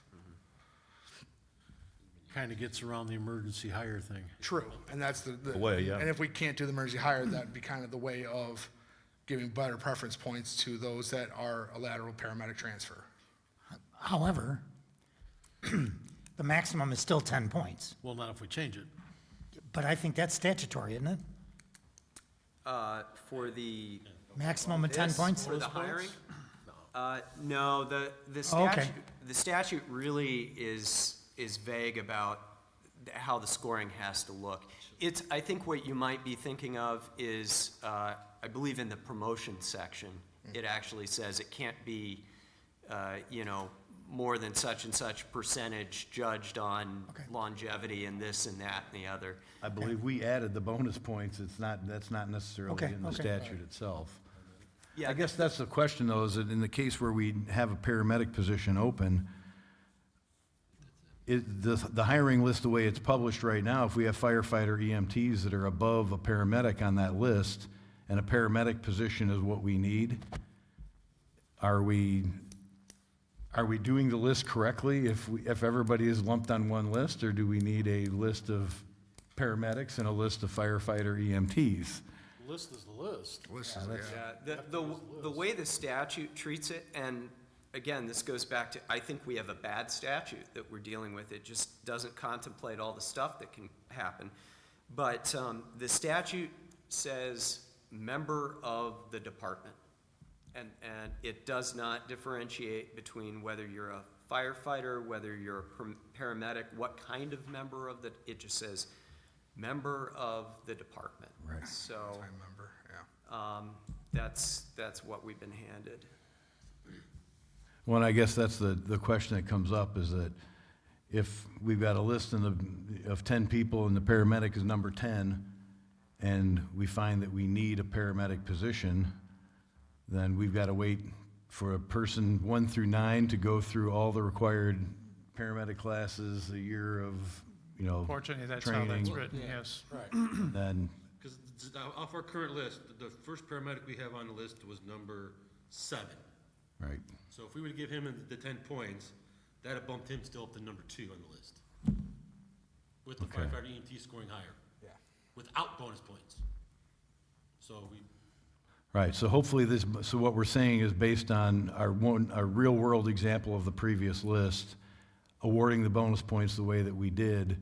Kind of gets around the emergency hire thing. True, and that's the way, yeah. And if we can't do the emergency hire, that'd be kind of the way of giving better preference points to those that are a lateral paramedic transfer. However, the maximum is still 10 points, Well, not if we change it. but I think that's statutory, isn't it? For the. Maximum of 10 this, points? For the hiring? No, the Oh, okay. statute really is vague about how the scoring has to look. I think what you might be thinking of is, I believe in the promotion section, it actually says it can't be, more than such and such percentage judged on Okay. longevity and this and that and the other. I believe we added the bonus points. That's not necessarily Okay, in the okay. statute itself. Yeah, I guess that's the question, though, is that in the case where we have a paramedic position open, the hiring list, the way it's published right now, if we have firefighter EMTs that are above a paramedic on that list, and a paramedic position is what we need, are we doing the list correctly if everybody is lumped on one list, or do we need a list of paramedics and a list of firefighter EMTs? The list is the list. Yeah, the way the statute treats it, and again, this goes back to, I think we have a bad statute that we're dealing with. It just doesn't contemplate all the stuff that can happen. But the statute says member of the department. And it does not differentiate between whether you're a firefighter, whether you're a paramedic, what kind of member of it just says member of the department. Right. So. I remember, yeah. That's what we've been handed. Well, and I guess that's the question that comes up, is that if we've got a list of 10 people and the paramedic is number 10, and we find that we need a paramedic position, then we've got to wait for a person 1 through 9 to go through all the required paramedic classes, a year of, Fortunately, that's how that's training. written, yes. Then, Because off our current list, the first paramedic we have on the list was number 7. right, So if we were to give him the 10 points, that'd have bumped him still up to number 2 on the list. With the Okay. firefighter EMT scoring higher. Yeah. Without bonus points. So right, so hopefully so what we're saying is based on our real-world example of the previous list, awarding the bonus points the way that we did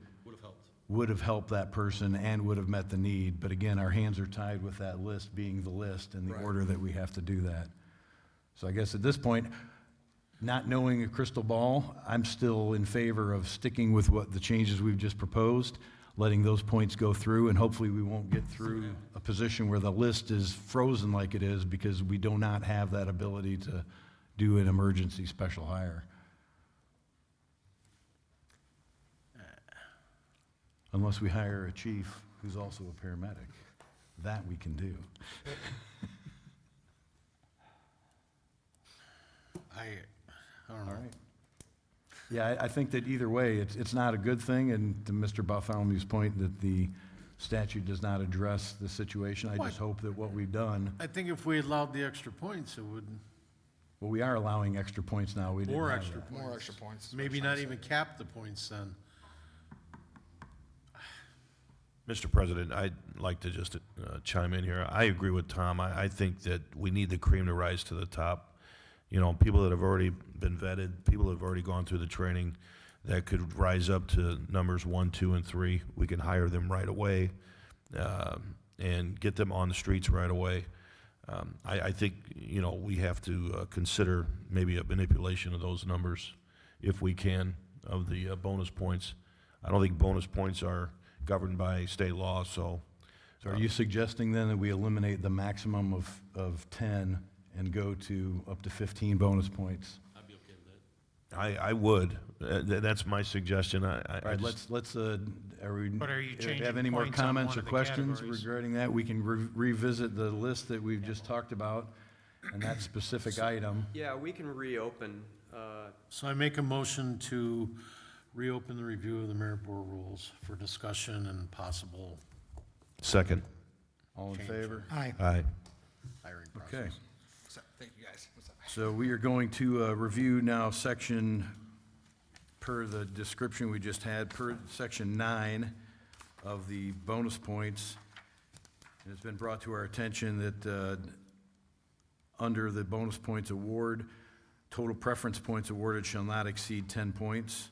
would have helped that person and would have met the need. But again, our hands are tied with that list being the list and the Right. order that we have to do that. So I guess at this point, not knowing a crystal ball, I'm still in favor of sticking with what the changes we've just proposed, letting those points go through, and hopefully we won't get through a position where the list is frozen like it is because we do not have that ability to do an emergency special hire. Unless we hire a chief who's also a paramedic. That we can do. I don't know. All right. Yeah, I think that either way, it's not a good thing, and to Mr. Bartholomew's point, that the statute does not address the situation. I just hope that what we've done, I think if we allowed the extra points, it would, well, we are allowing extra points now. We didn't more have extra that. points. More extra points. is what Maybe I'm not trying to even say. cap the points then. Mr. President, I'd like to just chime in here. I agree with Tom. I think that we need the cream to rise to the top. People that have already been vetted, people that have already gone through the training, that could rise up to numbers 1, 2, and 3. We can hire them right away and get them on the streets right away. I think, you know, we have to consider maybe a manipulation of those numbers if we can, of the bonus points. I don't think bonus points are governed by state law, so. So are you suggesting then that we eliminate the maximum of 10 and go to up to 15 bonus points? I'd be okay with that. I would. That's my suggestion. All right, let's, are we, But are you have changing any more points on comments one or of the questions categories? regarding that? We can revisit the list that we've just talked about and that specific item. Yeah, we can reopen, So I make a motion to reopen the review of the merit board rules for discussion and possible Second. All in favor? Aye. Aye. hiring process. Okay. So, thank you, guys. What's up? So we are going to review now section, per the description we just had, per section 9 of the bonus points. And it's been brought to our attention that under the bonus points award, total preference points awarded shall not exceed 10 points.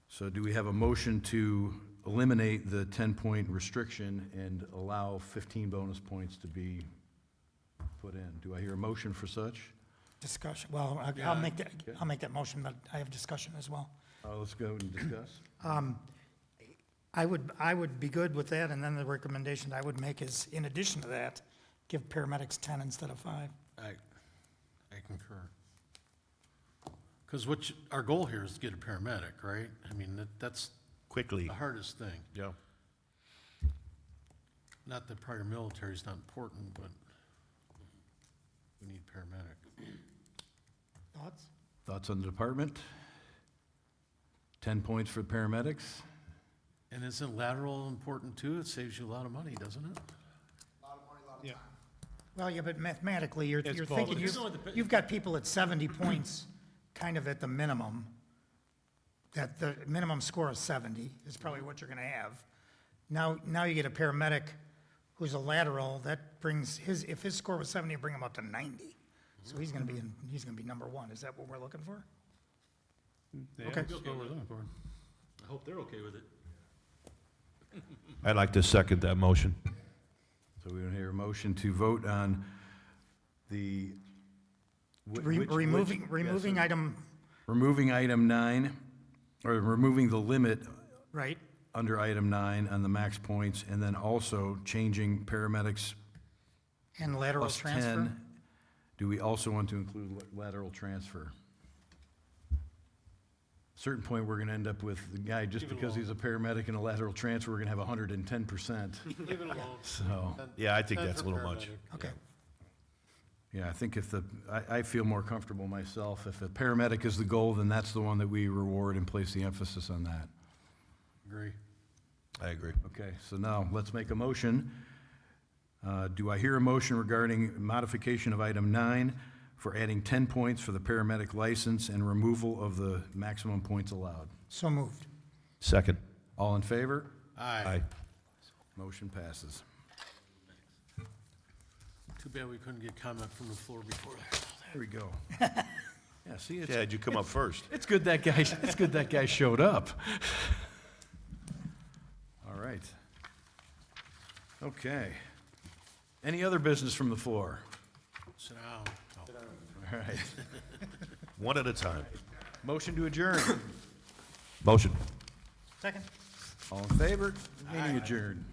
So do we have a motion to eliminate the 10-point restriction and allow 15 bonus points to be put in? Do I hear a motion for such? Discussion, well, I'll make that motion, but I have discussion as well. Let's go and discuss. I would be good with that, and then the recommendation I would make is, in addition to that, give paramedics 10 instead of 5. I concur. Because our goal here is to get a paramedic, right? I mean, that's Quickly. the hardest thing. Yeah. Not that prior military is not important, but we need paramedic. Thoughts? Thoughts on the department? 10 points for paramedics? And isn't lateral important too? It saves you a lot of money, doesn't it? Yeah. Well, yeah, but mathematically, you're It's both. thinking, Well, this is what the- you've got people at 70 points, kind of at the minimum, that the minimum score is 70 is probably what you're going to have. Now you get a paramedic who's a lateral, that brings if his score was 70, it'd bring him up to 90. So he's going to be number 1. Is that what we're looking for? Yeah, Okay. that's what we're looking for. I hope they're okay with it. I'd like to second that motion. So we don't hear a motion to vote on the. Removing item, Removing item 9, or removing the limit right, under item 9 on the max points, and then also changing paramedics and lateral plus transfer. 10. Do we also want to include lateral transfer? Certain point, we're gonna end up with the guy, just because he's a paramedic and a lateral transfer, we're gonna have 110%. Leave it alone. So, Yeah, I think that's a little much. Okay. yeah, I think I feel more comfortable myself. If a paramedic is the goal, then that's the one that we reward and place the emphasis on that. Agree. I agree. Okay, so now let's make a motion. Do I hear a motion regarding modification of item 9 for adding 10 points for the paramedic license and removal of the maximum points allowed? So moved. Second. All in favor? Aye. Motion passes. Too bad we couldn't get comment from the floor before that. There we go. Yeah, see, Yeah, you come up first. it's good that guy showed up. All right. Okay. Any other business from the floor? Sit down. All right. One at a time. Motion to adjourn. Motion. Second. All in favor? Meeting adjourned.